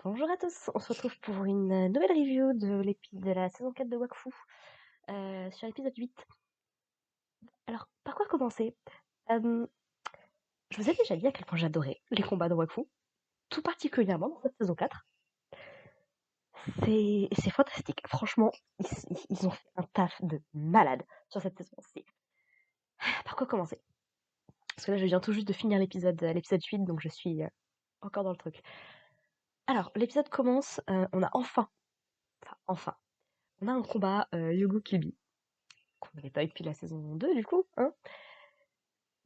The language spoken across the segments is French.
Bonjour à tous, on se retrouve pour une nouvelle review de la saison 4 de Wakfu, sur l'épisode 8. Alors, par quoi commencer? Euh, je vous ai déjà dit à quel point j'adorais les combats de Wakfu, tout particulièrement dans cette saison 4. C'est fantastique, franchement, ils ont fait un taf de malade sur cette saison. Par quoi commencer? Parce que là, je viens tout juste de finir l'épisode 8, donc je suis encore dans le truc. Alors, l'épisode commence, on a enfin, on a un combat Yugo Kyuubi, qu'on n'avait pas eu depuis la saison 2 du coup, hein.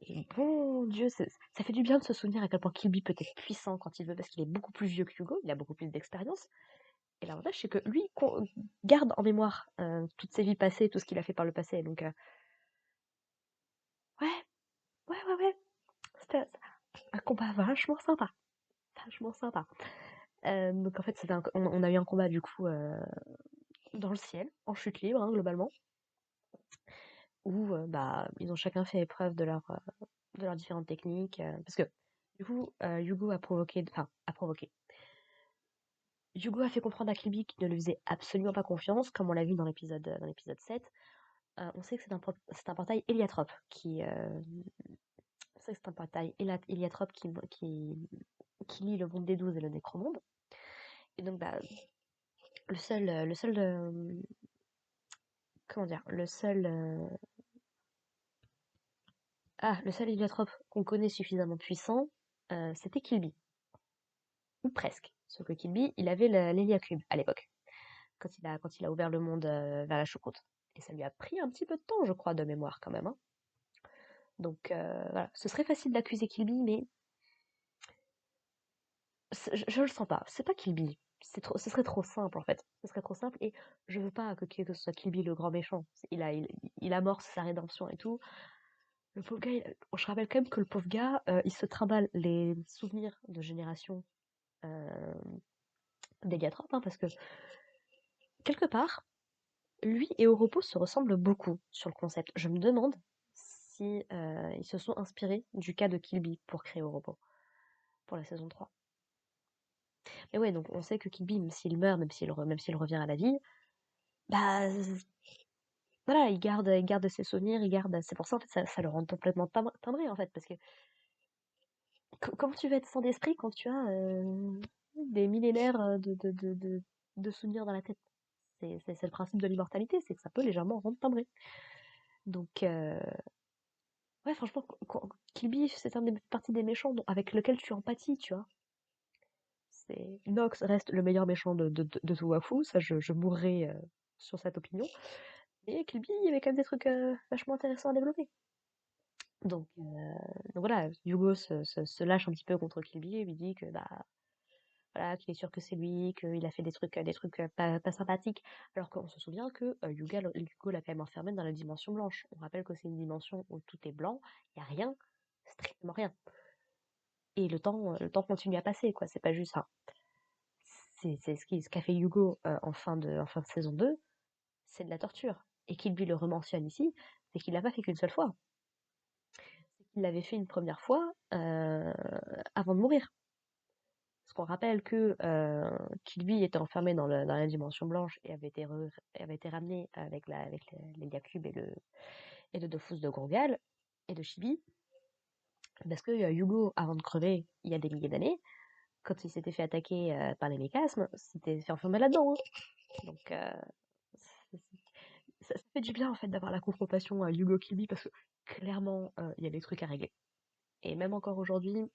Et bon Dieu, ça fait du bien de se souvenir à quel point Kyuubi peut être puissant quand il veut, parce qu'il est beaucoup plus vieux que Hugo, il a beaucoup plus d'expérience. Et l'avantage, c'est que lui garde en mémoire toutes ses vies passées, tout ce qu'il a fait par le passé. Donc, ouais, ouais. C'était un combat vachement sympa. Vachement sympa. Donc, en fait, on a eu un combat, du coup, dans le ciel, en chute libre, hein, globalement, où bah, ils ont chacun fait épreuve de leurs différentes techniques. Parce que, du coup, Hugo a provoqué. Hugo a fait comprendre à Kilby qu'il ne lui faisait absolument pas confiance, comme on l'a vu dans l'épisode 7. On sait que c'est un portail héliatrope on sait que c'est un portail héliatrope qui lie le monde des 12 et le nécromonde. Et donc, bah, le seul, comment dire, le seul héliatrope qu'on connaît suffisamment puissant, c'était Kilby, ou presque. Sauf que Kilby, il avait l'héliacube à l'époque, quand il a ouvert le monde vers la choucroute. Et ça lui a pris un petit peu de temps, je crois, de mémoire quand même, hein. Donc voilà, ce serait facile d'accuser Kilby, mais je le sens pas. C'est pas Kilby. Ce serait trop simple en fait. Ce serait trop simple et je veux pas que ce soit Kilby le grand méchant. Il amorce sa rédemption et tout. Le pauvre gars, je rappelle quand même que le pauvre gars, il se trimballe les souvenirs de génération euh, d'Eliatrope, hein, parce que quelque part, lui et Oropo se ressemblent beaucoup sur le concept. Je me demande si ils se sont inspirés du cas de Kilby pour créer Oropo pour la saison 3. Mais ouais, donc on sait que Kilby, même s'il meurt, même s'il revient à la vie, bah voilà, il garde ses souvenirs, il garde. C'est pour ça en fait ça le rend complètement timbré en fait, parce que comment tu vas être sans d'esprit quand tu as des millénaires de souvenirs dans la tête? C'est le principe de l'immortalité, c'est que ça peut légèrement rendre timbré. Donc ouais, franchement, Kilby, c'est partie des méchants avec lequel tu empathies, tu vois. Nox reste le meilleur méchant de tout Wafu, ça je mourrai sur cette opinion. Et Kilby, il y avait quand même des trucs vachement intéressants à développer. Donc voilà, Hugo se lâche un petit peu contre Kilby et lui dit que bah voilà, qu'il est sûr que c'est lui, qu'il a fait des trucs pas sympathiques, alors qu'on se souvient que Hugo l'a quand même enfermé dans la dimension blanche. On rappelle que c'est une dimension où tout est blanc, il n'y a rien, strictement rien. Et le temps continue à passer, quoi. C'est pas juste ça. C'est ce qu'a fait Hugo en fin de saison 2, c'est de la torture. Et qu'il lui le rementionne ici, c'est qu'il l'a pas fait qu'une seule fois. C'est qu'il l'avait fait une première fois avant de mourir. Parce qu'on rappelle que qui lui était enfermé dans la dimension blanche et avait été ramené avec les Yakub et le Dofus de Gongal et de Chibi. Parce que Hugo, avant de crever, il y a des milliers d'années, quand il s'était fait attaquer par les mécasmes, s'était fait enfermer là-dedans, hein. Donc ça fait du bien en fait d'avoir la confrontation à Hugo Kilby parce que clairement il y a des trucs à régler. Et même encore aujourd'hui,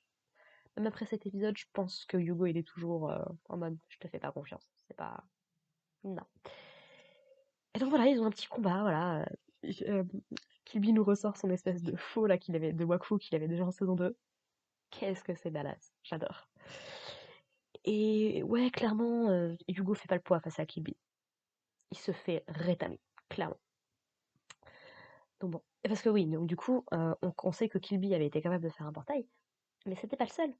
même après cet épisode, je pense que Hugo il est toujours en mode je te fais pas confiance. C'est pas. Non. Et donc voilà, ils ont un petit combat, voilà. Euh, Kilby nous ressort son espèce de faux là de Wakfu qu'il avait déjà en saison 2. Qu'est-ce que c'est badass, j'adore. Et ouais, clairement, Hugo fait pas le poids face à Kilby. Il se fait rétamer, clairement. Donc bon. Et parce que oui, donc du coup, on sait que Kilby avait été capable de faire un portail, mais c'était pas le seul.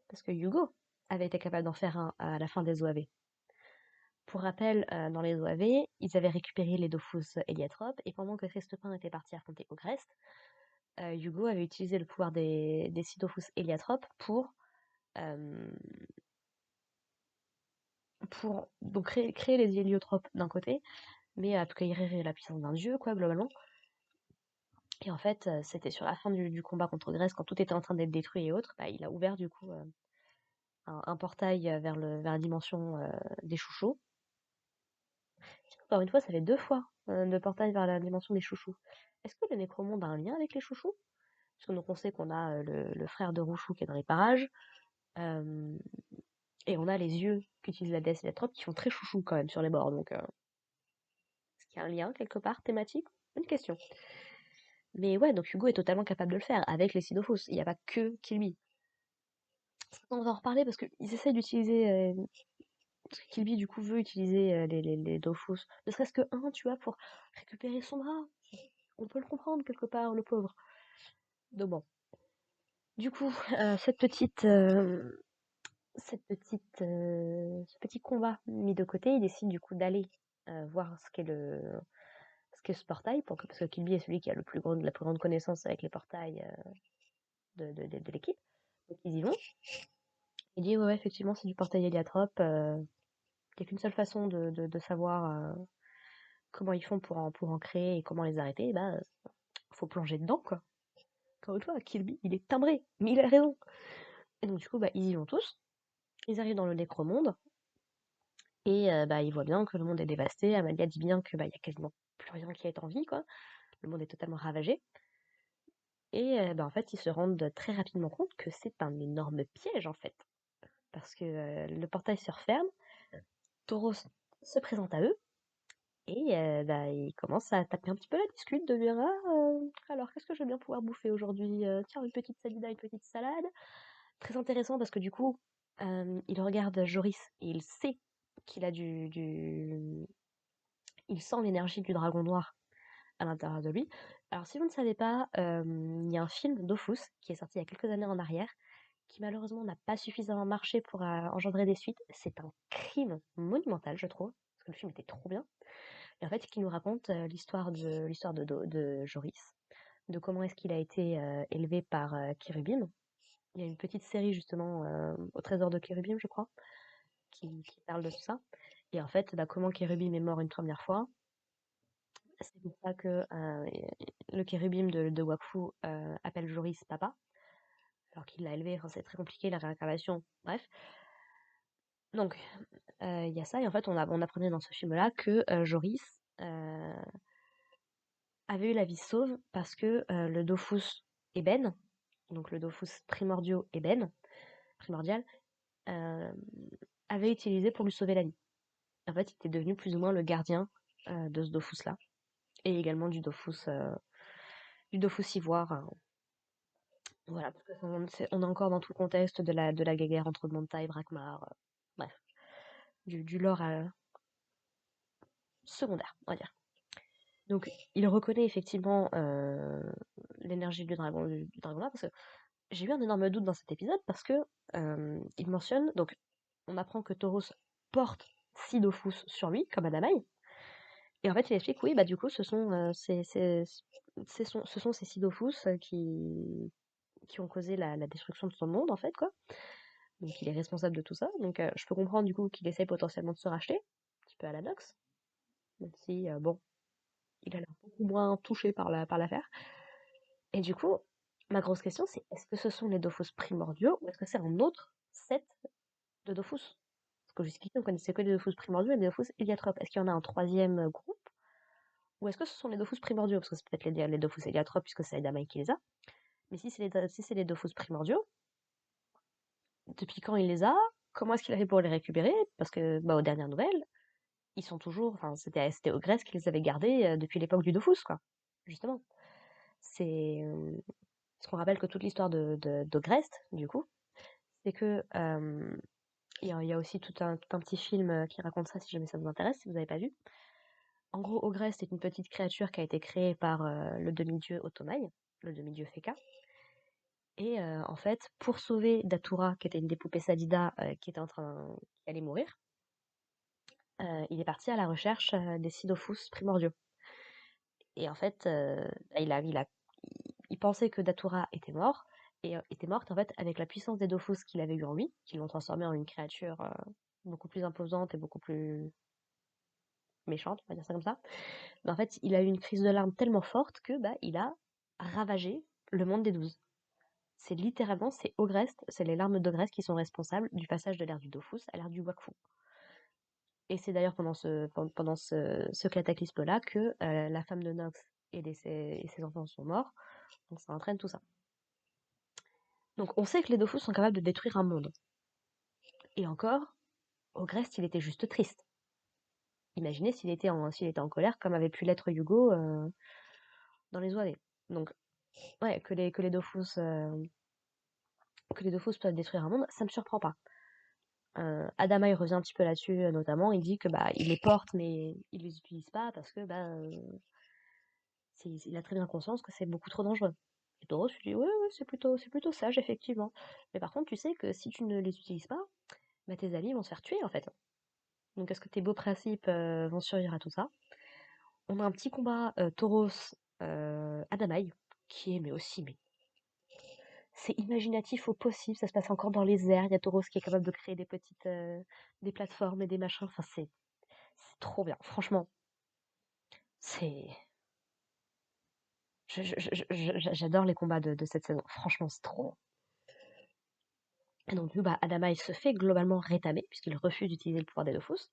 Parce que Hugo avait été capable d'en faire un à la fin des OAV. Pour rappel, dans les OAV, ils avaient récupéré les Dofus héliatropes, et pendant que Cristopin était parti affronter Ogrest, Hugo avait utilisé le pouvoir des Sidofus héliatropes pour pour donc créer les héliotropes d'un côté, mais acquérir la puissance d'un dieu, quoi, globalement. Et en fait, c'était sur la fin du combat contre Grèce, quand tout était en train d'être détruit et autres, bah, il a ouvert du coup un portail vers la dimension des chouchous. Encore une fois, ça fait 2 fois de portail vers la dimension des chouchous. Est-ce que le Nécrommonde a un lien avec les chouchous? Parce que donc on sait qu'on a le frère de Rouchou qui est dans les parages, euh, et on a les yeux qu'utilisent la déesse et la trope qui font très chouchou quand même sur les bords. Donc, est-ce qu'il y a un lien quelque part thématique? Bonne question. Mais ouais, donc Hugo est totalement capable de le faire avec les Sidophos. Il n'y a pas que Kilby. On va en reparler parce qu'ils essayent d'utiliser. Parce que Kilby, du coup, veut utiliser les Dofus. Ne serait-ce que un, tu vois, pour récupérer son bras. On peut le comprendre quelque part, le pauvre. Donc bon. Du coup, ce petit combat mis de côté, il décide du coup d'aller voir ce qu'est ce portail, parce que Kilby est celui qui a la plus grande connaissance avec les portails de l'équipe. Donc ils y vont. Il dit ouais, effectivement c'est du portail héliatrope. Il n'y a qu'une seule façon de savoir comment ils font pour en créer et comment les arrêter. Bah faut plonger dedans quoi. Encore une fois, Kilby il est timbré, mais il a raison. Et donc du coup bah ils y vont tous. Ils arrivent dans le nécromonde. Et bah, il voit bien que le monde est dévasté. Amalia dit bien que bah, y a quasiment plus rien qui est en vie, quoi. Le monde est totalement ravagé. Et bah, en fait, ils se rendent très rapidement compte que c'est un énorme piège, en fait. Parce que le portail se referme, Tauros se présente à eux, et bah, il commence à taper un petit peu la discute, de dire ah, alors qu'est-ce que je vais bien pouvoir bouffer aujourd'hui? Tiens, une petite salida, une petite salade. Très intéressant parce que du coup, il regarde Joris et il sait qu'il a il sent l'énergie du dragon noir à l'intérieur de lui. Alors, si vous ne savez pas, il y a un film Dofus qui est sorti il y a quelques années en arrière, qui malheureusement n'a pas suffisamment marché pour engendrer des suites. C'est un crime monumental, je trouve, parce que le film était trop bien. Et en fait, qui nous raconte l'histoire de Joris, de comment est-ce qu'il a été élevé par Kérubim. Il y a une petite série justement au trésor de Kérubim, je crois, qui parle de tout ça. Et en fait, bah, comment Kérubim est mort une première fois, c'est pour ça que le Kérubim de Wakfu appelle Joris papa, alors qu'il l'a élevé. Enfin, c'est très compliqué la réincarnation. Bref. Donc, il y a ça. Et en fait, on apprenait dans ce film-là que Joris avait eu la vie sauve parce que le Dofus Eben, donc le Dofus primordial, euh, avait utilisé pour lui sauver la vie. En fait, il était devenu plus ou moins le gardien de ce Dofus-là. Et également du Dofus ivoire. Voilà, parce que on est encore dans tout le contexte de la guerre entre Manta et Brakmar. Bref, du lore secondaire, on va dire. Donc, il reconnaît effectivement l'énergie du dragon noir, parce que j'ai eu un énorme doute dans cet épisode, parce que il mentionne, donc, on apprend que Tauros porte 6 Dofus sur lui, comme Adamaï, et en fait, il explique, oui, bah du coup, ce sont ces 6 Dofus qui ont causé la destruction de son monde, en fait, quoi. Donc il est responsable de tout ça. Donc je peux comprendre du coup qu'il essaie potentiellement de se racheter, un petit peu à la Nox, même si bon, il a l'air beaucoup moins touché par l'affaire. Et du coup, ma grosse question c'est est-ce que ce sont les Dofus primordiaux ou est-ce que c'est un autre set de Dofus? Parce que jusqu'ici on connaissait que les Dofus primordiaux et les Dofus héliotropes. Est-ce qu'il y en a un troisième groupe? Ou est-ce que ce sont les Dofus primordiaux? Parce que c'est peut-être les Dofus héliotropes puisque c'est Aidamai qui les a. Mais si c'est les Dofus primordiaux, depuis quand il les a? Comment est-ce qu'il a fait pour les récupérer? Parce que, bah, aux dernières nouvelles, ils sont toujours, enfin, c'était Ogress qui les avait gardés depuis l'époque du Dofus, quoi. Justement. C'est. Ce qu'on rappelle que toute l'histoire d'Ogrest, du coup, c'est que. Il y a aussi tout un petit film qui raconte ça si jamais ça vous intéresse, si vous n'avez pas vu. En gros, Ogrest est une petite créature qui a été créée par le demi-dieu Otomai, le demi-dieu Feka. Et en fait, pour sauver Datura, qui était une des poupées Sadida qui allait mourir, il est parti à la recherche des Sidofus primordiaux. Et en fait, il pensait que Datura était mort, et était morte en fait avec la puissance des Dofus qu'il avait eu en lui, qui l'ont transformé en une créature beaucoup plus imposante et beaucoup plus méchante, on va dire ça comme ça. Mais en fait, il a eu une crise de larmes tellement forte que bah, il a ravagé le monde des 12. C'est littéralement, c'est Ogreste, c'est les larmes d'Ogreste qui sont responsables du passage de l'ère du Dofus à l'ère du Wakfu. Et c'est d'ailleurs pendant ce cataclysme-là que la femme de Nox et ses enfants sont morts. Donc ça entraîne tout ça. Donc on sait que les Dofus sont capables de détruire un monde. Et encore, Ogreste, il était juste triste. Imaginez s'il était en colère, comme avait pu l'être Hugo dans les OAV. Donc, ouais, que les Dofus peuvent détruire un monde, ça me surprend pas. Adama, il revient un petit peu là-dessus, notamment. Il dit que bah il les porte, mais il les utilise pas parce que bah il a très bien conscience que c'est beaucoup trop dangereux. Et Tauros lui dit ouais, ouais, c'est plutôt sage effectivement. Mais par contre, tu sais que si tu ne les utilises pas, bah tes alliés vont se faire tuer en fait. Donc est-ce que tes beaux principes vont survivre à tout ça? On a un petit combat Tauros Adamaï qui est mais c'est imaginatif au possible, ça se passe encore dans les airs, il y a Tauros qui est capable de créer des plateformes et des machins, enfin c'est trop bien, franchement, c'est j'adore les combats de cette saison, franchement c'est trop bien. Et donc du coup, bah, Adama il se fait globalement rétamer puisqu'il refuse d'utiliser le pouvoir des Dofus,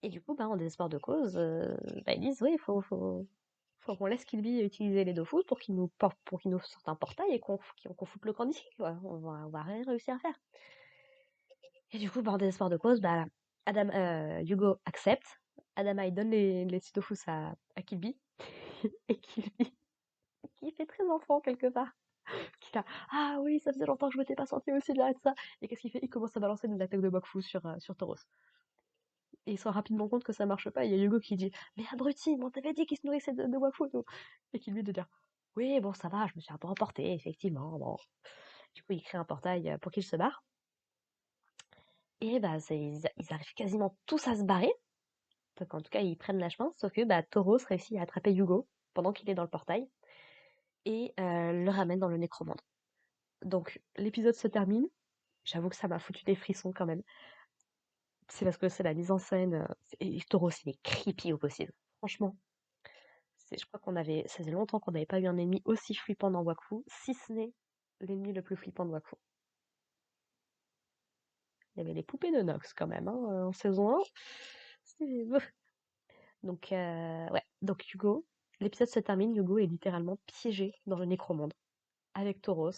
et du coup, bah, en désespoir de cause, bah, ils disent oui, faut qu'on laisse Kilby utiliser les Dofus pour qu'il nous sorte un portail et qu'on foute le camp d'ici, quoi. On va rien réussir à faire. Et du coup, bah, en désespoir de cause, bah, Hugo accepte. Adama, il donne les Dofus à Kilby. Et Kilby, qui fait très enfant quelque part. Qui a, ah oui, ça faisait longtemps que je m'étais pas senti aussi bien et tout ça. Et qu'est-ce qu'il fait? Il commence à balancer des attaques de Bakfu sur Tauros. Et il se rend rapidement compte que ça marche pas. Il y a Hugo qui dit, mais abruti, on t'avait dit qu'il se nourrissait de Wakfu et tout. Et Kilby de dire, oui, bon, ça va, je me suis un peu emporté, effectivement. Bon. Du coup, il crée un portail pour qu'il se barre. Et bah, ils arrivent quasiment tous à se barrer. Donc, en tout cas, ils prennent la chemin. Sauf que bah, Tauros réussit à attraper Hugo pendant qu'il est dans le portail et le ramène dans le nécromande. Donc, l'épisode se termine. J'avoue que ça m'a foutu des frissons quand même. C'est parce que c'est la mise en scène. Et Tauros, il est creepy au possible. Franchement, je crois ça faisait longtemps qu'on n'avait pas eu un ennemi aussi flippant dans Wakfu, si ce n'est l'ennemi le plus flippant de Wakfu. Il y avait les poupées de Nox quand même, hein, en saison 1. Donc, ouais. Donc, l'épisode se termine, Hugo est littéralement piégé dans le nécromonde, avec Tauros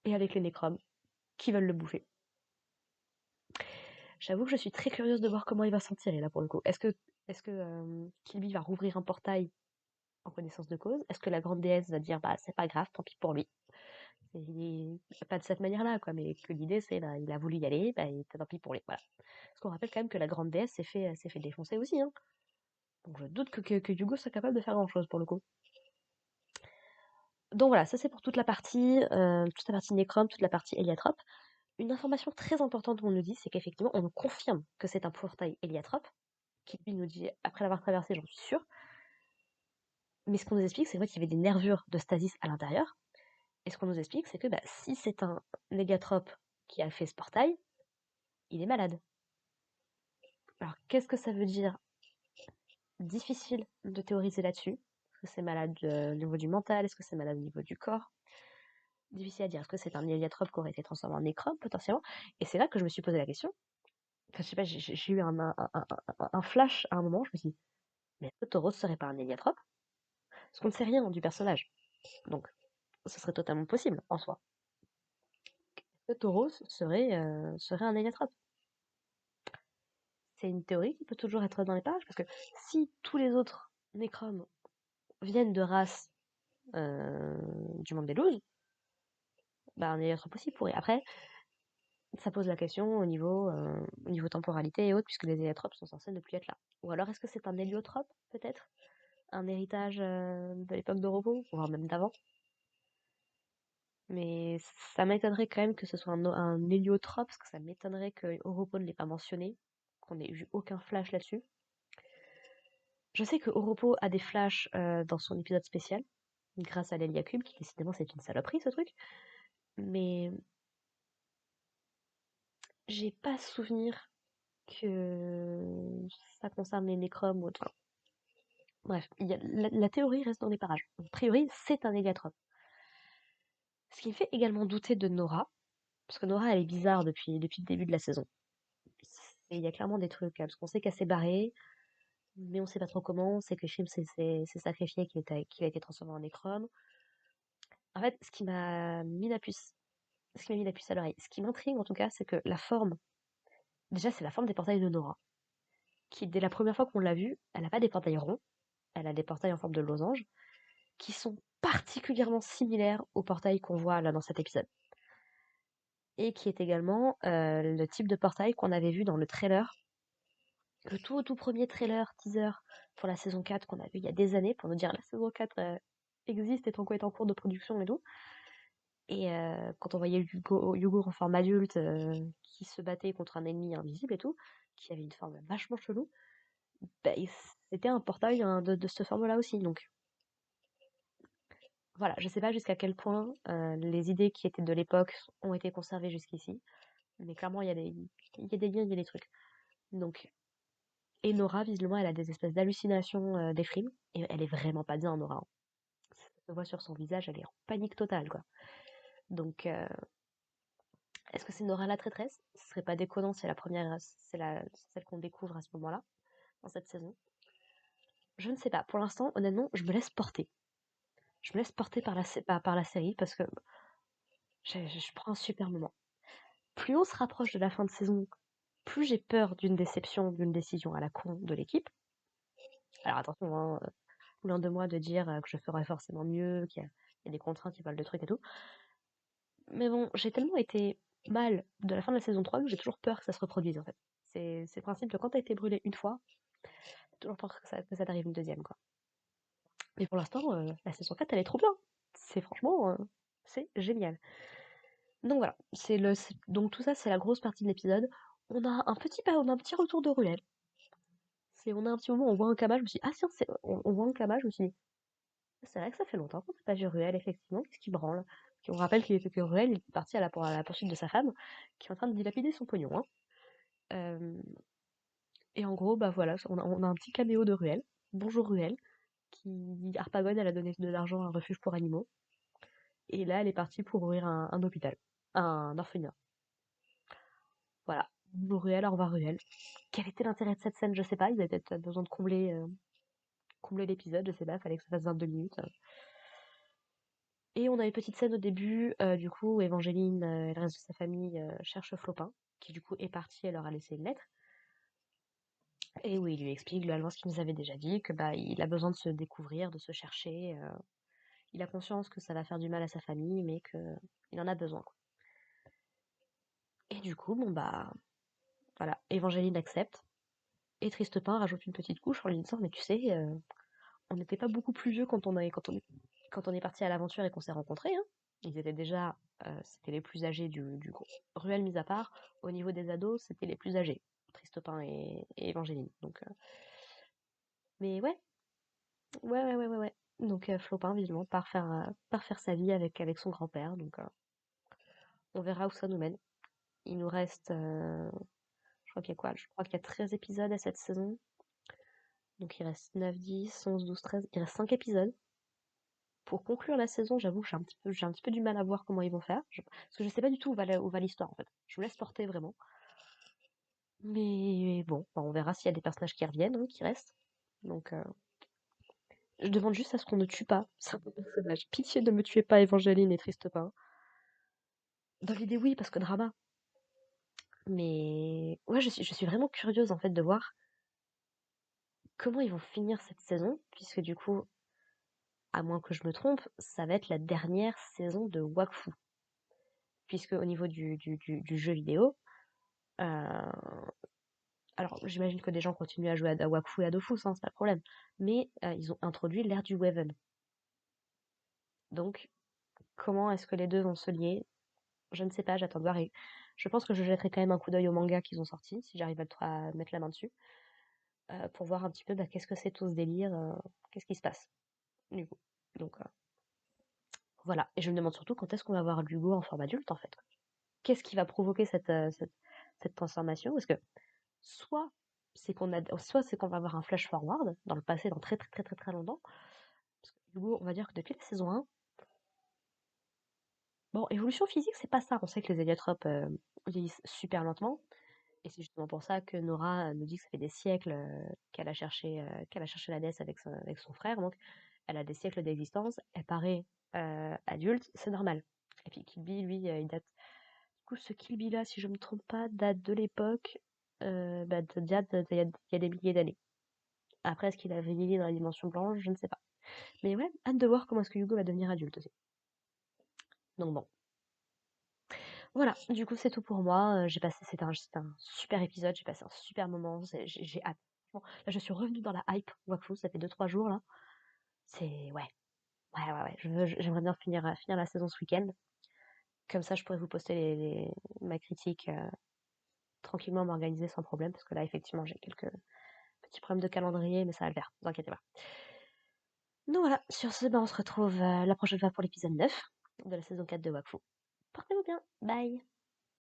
et avec les nécromes qui veulent le bouffer. J'avoue que je suis très curieuse de voir comment il va s'en tirer là pour le coup. Est-ce que Kilby va rouvrir un portail en connaissance de cause? Est-ce que la grande déesse va dire bah c'est pas grave, tant pis pour lui? Pas de cette manière-là, quoi, mais que l'idée c'est bah, il a voulu y aller, bah, tant pis pour lui. Voilà. Parce qu'on rappelle quand même que la grande déesse s'est fait défoncer aussi, hein. Donc je doute que Hugo soit capable de faire grand-chose pour le coup. Donc voilà, ça c'est pour toute la partie Necrom, toute la partie Héliatrope. Une information très importante qu'on nous dit, c'est qu'effectivement, on nous confirme que c'est un portail Héliatrope, qui lui nous dit, après l'avoir traversé, j'en suis sûre. Mais ce qu'on nous explique, c'est vrai qu'il y avait des nervures de stasis à l'intérieur. Et ce qu'on nous explique, c'est que bah, si c'est un Héliatrope qui a fait ce portail, il est malade. Alors, qu'est-ce que ça veut dire? Difficile de théoriser là-dessus. Est-ce que c'est malade au niveau du mental? Est-ce que c'est malade au niveau du corps? Difficile à dire. Est-ce que c'est un héliatrope qui aurait été transformé en nécrobe, potentiellement? Et c'est là que je me suis posé la question. Enfin, je sais pas, j'ai eu un flash à un moment, je me suis dit, mais est-ce que Tauros serait pas un héliatrope? Parce qu'on ne sait rien du personnage. Donc, ce serait totalement possible, en soi. Que Tauros serait un héliatrope. C'est une théorie qui peut toujours être dans les pages, parce que si tous les autres nécromes viennent de races du monde des loups, bah, un héliatrope aussi pourrait. Après, ça pose la question au niveau temporalité et autres, puisque les héliotropes sont censés ne plus être là. Ou alors est-ce que c'est un héliotrope, peut-être? Un héritage de l'époque d'Oropo, voire même d'avant? Mais ça m'étonnerait quand même que ce soit un héliotrope, parce que ça m'étonnerait que Oropo ne l'ait pas mentionné, qu'on ait eu aucun flash là-dessus. Je sais que Oropo a des flashs dans son épisode spécial, grâce à l'Héliacube, qui décidément c'est une saloperie ce truc, mais j'ai pas souvenir que ça concerne les nécromes ou autre. Enfin, bref, la théorie reste dans les parages. A priori, c'est un négatrope. Ce qui me fait également douter de Nora, parce que Nora, elle est bizarre depuis le début de la saison. Il y a clairement des trucs, parce qu'on sait qu'elle s'est barrée, mais on sait pas trop comment. On sait que Shim s'est sacrifié, qu'il a été transformé en nécrome. En fait, ce qui m'a mis la puce à l'oreille, ce qui m'intrigue en tout cas, c'est que la forme, déjà, c'est la forme des portails de Nora, qui dès la première fois qu'on l'a vue, elle n'a pas des portails ronds, elle a des portails en forme de losange, qui sont particulièrement similaires aux portails qu'on voit là dans cet épisode. Et qui est également le type de portail qu'on avait vu dans le trailer, le tout premier trailer teaser pour la saison 4 qu'on a vu il y a des années, pour nous dire la saison 4 existe et est en cours de production et tout. Et quand on voyait Yugo en forme adulte qui se battait contre un ennemi invisible et tout, qui avait une forme vachement chelou, bah, c'était un portail de cette forme-là aussi. Donc voilà, je sais pas jusqu'à quel point les idées qui étaient de l'époque ont été conservées jusqu'ici, mais clairement il y a des liens, il y a des trucs. Donc, et Nora, visiblement, elle a des espèces d'hallucinations des frimes, et elle est vraiment pas bien, Nora, hein. Ça se voit sur son visage, elle est en panique totale, quoi. Donc, est-ce que c'est Nora la traîtresse? Ce serait pas déconnant, c'est la première, c'est celle qu'on découvre à ce moment-là, dans cette saison. Je ne sais pas. Pour l'instant, honnêtement, je me laisse porter. Je me laisse porter par la série parce que je prends un super moment. Plus on se rapproche de la fin de saison, plus j'ai peur d'une déception, d'une décision à la con de l'équipe. Alors attention, hein, loin de moi de dire que je ferai forcément mieux, qu'il y a des contraintes, ils veulent de trucs et tout. Mais bon, j'ai tellement été mal de la fin de la saison 3 que j'ai toujours peur que ça se reproduise en fait. C'est le principe de quand t'as été brûlé une fois, t'as toujours peur que ça t'arrive une deuxième, quoi. Mais pour l'instant, la saison 4, elle est trop bien. C'est franchement, c'est génial. Donc voilà, donc tout ça, c'est la grosse partie de l'épisode. On a un petit retour de Ruel. On a un petit moment, on voit un Kama, je me suis dit, ah tiens, on voit un Kama, je me suis dit, c'est vrai que ça fait longtemps qu'on n'a pas vu Ruel, effectivement, qu'est-ce qui branle? Puis on rappelle que Ruel il est parti à la poursuite de sa femme, qui est en train de dilapider son pognon, hein. Euh, et en gros, bah voilà, on a un petit caméo de Ruel. Bonjour Ruel, qui Harpagon, elle a donné de l'argent à un refuge pour animaux. Et là, elle est partie pour ouvrir un hôpital, un orphelinat. Voilà. Bonjour Ruel, au revoir Ruel. Quel était l'intérêt de cette scène? Je sais pas, ils avaient peut-être besoin de combler l'épisode, je sais pas, fallait que ça fasse 22 minutes. Et on a une petite scène au début, du coup, où Évangeline et le reste de sa famille cherchent Flopin, qui du coup est parti et leur a laissé une lettre. Et où il lui explique globalement ce qu'il nous avait déjà dit, que bah il a besoin de se découvrir, de se chercher. Il a conscience que ça va faire du mal à sa famille, mais que il en a besoin, quoi. Et du coup, bon bah voilà, Évangeline accepte. Et Tristepin rajoute une petite couche en lui disant, mais tu sais, on n'était pas beaucoup plus vieux quand on est parti à l'aventure et qu'on s'est rencontrés, hein. Ils étaient déjà, c'était les plus âgés du groupe. Ruelle mis à part, au niveau des ados, c'était les plus âgés. Tristepin et Évangeline. Donc, mais ouais, ouais. Donc Flopin, visiblement, part faire sa vie avec son grand-père. Donc, on verra où ça nous mène. Il nous reste, je crois qu'il y a quoi? Je crois qu'il y a 13 épisodes à cette saison. Donc il reste 9, 10, 11, 12, 13. Il reste 5 épisodes. Pour conclure la saison, j'avoue que j'ai un petit peu du mal à voir comment ils vont faire. Parce que je sais pas du tout où va l'histoire en fait. Je me laisse porter vraiment. Mais bon, bah, on verra s'il y a des personnages qui reviennent, hein, qui restent. Donc je demande juste à ce qu'on ne tue pas certains personnages. Pitié ne me tuez pas Évangeline et Tristepin. Dans l'idée oui, parce que drama. Mais ouais, je suis vraiment curieuse en fait de voir comment ils vont finir cette saison, puisque du coup, à moins que je me trompe, ça va être la dernière saison de Wakfu. Puisque au niveau du jeu vidéo, euh, alors j'imagine que des gens continuent à jouer à Wakfu et à Dofus, hein, c'est pas le problème. Mais ils ont introduit l'ère du Waven. Donc, comment est-ce que les deux vont se lier? Je ne sais pas, j'attends de voir. Et je pense que je jetterai quand même un coup d'œil au manga qu'ils ont sorti, si j'arrive à mettre la main dessus, pour voir un petit peu bah, qu'est-ce que c'est tout ce délire, qu'est-ce qui se passe, du coup. Donc voilà. Et je me demande surtout quand est-ce qu'on va voir Hugo en forme adulte, en fait. Qu'est-ce qui va provoquer cette transformation? Parce que soit soit c'est qu'on va avoir un flash forward dans le passé, dans très très très très très longtemps. Parce que Hugo, on va dire que depuis la saison 1, bon, évolution physique, c'est pas ça. On sait que les héliotropes vieillissent super lentement. Et c'est justement pour ça que Nora nous dit que ça fait des siècles qu'elle a cherché la déesse avec son frère. Donc, elle a des siècles d'existence. Elle paraît adulte, c'est normal. Et puis Kill Bill, lui, il date. Du coup, ce Kill Bill-là, si je me trompe pas, date de l'époque, il y a des milliers d'années. Après, est-ce qu'il a vieilli dans la dimension blanche? Je ne sais pas. Mais ouais, hâte de voir comment est-ce que Hugo va devenir adulte aussi. Donc bon. Voilà, du coup, c'est tout pour moi. C'était un super épisode, j'ai passé un super moment, j'ai hâte. Franchement, là, je suis revenue dans la hype Wakfu, ça fait 2-3 jours là. C'est, ouais. J'aimerais bien finir la saison ce week-end. Comme ça, je pourrais vous poster ma critique tranquillement, m'organiser sans problème, parce que là, effectivement, j'ai quelques petits problèmes de calendrier, mais ça va le faire, ne vous inquiétez pas. Donc voilà, sur ce, on se retrouve la prochaine fois pour l'épisode 9 de la saison 4 de Wakfu. Portez-vous bien, bye!